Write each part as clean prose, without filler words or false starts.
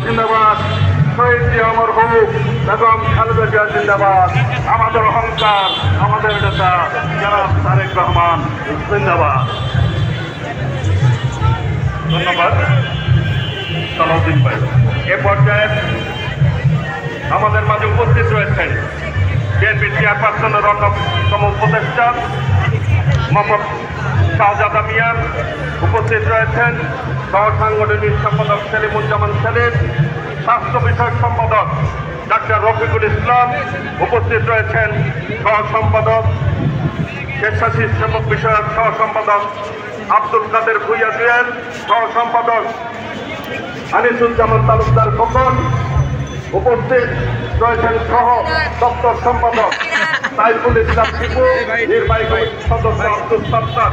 জিন্দাবাদ, শহীদ জিয়া অমর হোক, বেগম খালেদা জিয়া জিন্দাবাদ, আমাদের অহংকার, আমাদের নেতা জনাব তারেক রহমান জিন্দাবাদ। ধন্যবাদ সালাউদ্দিন ভাই। এ পর্যায়ে আমাদের মাঝে উপস্থিত রয়েছেন বিএনপি চেয়ারপারসনের অন্যতম উপদেষ্টা মোহাম্মদ শাহজাদা মিয়া, উপস্থিত রয়েছেন সহ সাংগঠনিক সম্পাদক সেলিমুজ্জামান সেলিম, স্বাস্থ্য বিষয়ক সম্পাদক ডাক্তার রফিকুল ইসলাম, উপস্থিত রয়েছেন সহ সম্পাদক স্বেচ্ছাসেবী সেবক বিষয়ক সহ সম্পাদক আব্দুল কাদের ভুইয়া জুয়েল, সহ সম্পাদক আনিসুজ্জামান তালুকদার খোকন, উপস্থিত রয়েছেন সহ দপ্তর সম্পাদক সাইফুল ইসলাম টিপু, নির্বাহী কমিটির সদস্য আব্দুল সাত্তার।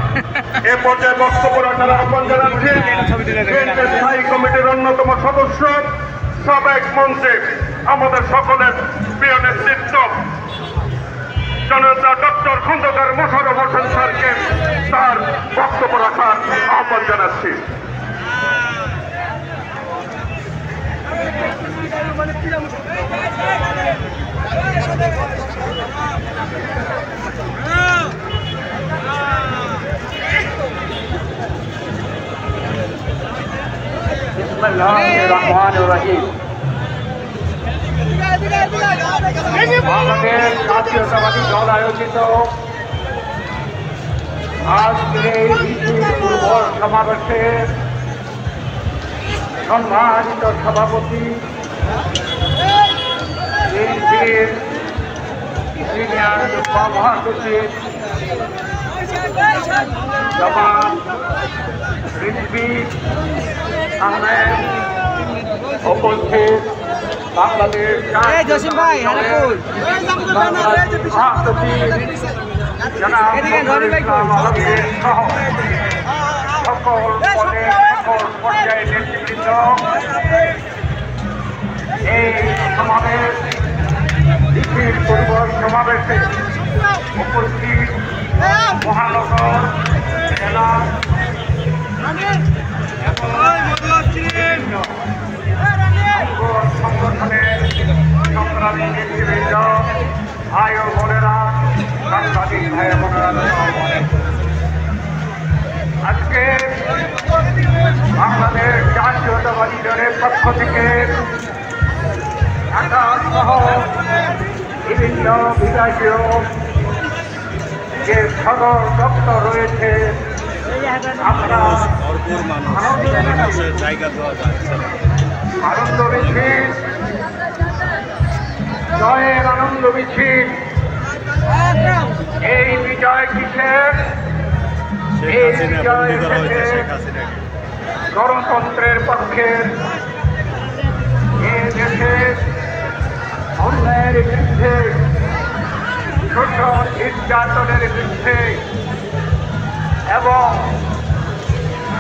এ পর্যায়ে বক্তব্য রাখার আহ্বান জানাচ্ছি স্থায়ী কমিটির অন্যতম সদস্য, সাবেক মন্ত্রী, আমাদের সকলের প্রিয় নেতৃত্ব জনতা ডক্টর খন্দকার মোশাররফ হোসেন স্যারকে তার বক্তব্য রাখার আহ্বান জানাচ্ছি। বিসমিল্লাহিররহমানিররহিম। বাংলাদেশ জাতীয়তাবাদী দল আয়োজিত আজকের এই বিপুল পূর্ব সমাবেশে সম্মানিত সভাপতি বিএনপির সিনিয়র যুগ্ম মহাসচিব জনাব রিজভী আহমেদ, উপস্থিত বাংলাদেশ মহাসচিব জনাব সহ সকল পদে সকল পর্যায়ে নেতৃবৃন্দ, এই সমাবেশ বিপুল পূর্ব সমাবেশে উপস্থিত মহানগর জেলা সংগঠনের সংগ্রামী নেতৃবৃন্দ, ভাই ও বোনেরা, সাংবাদিক ভাই বোনেরা, আজকে বাংলাদেশ জাতীয়তাবাদী দলের পক্ষ থেকে ঢাকা সহ বিভিন্ন বিভাগীয় যে সদর দপ্তর রয়েছে আমরা আনন্দ মিছিল, জয়ের আনন্দ মিছিল, এই বিজয় কিসের? এই বিজয় গণতন্ত্রের পক্ষের, এ দেশের অন্যায়ের বিরুদ্ধে, শোষণ নির্যাতনের বিরুদ্ধে এবং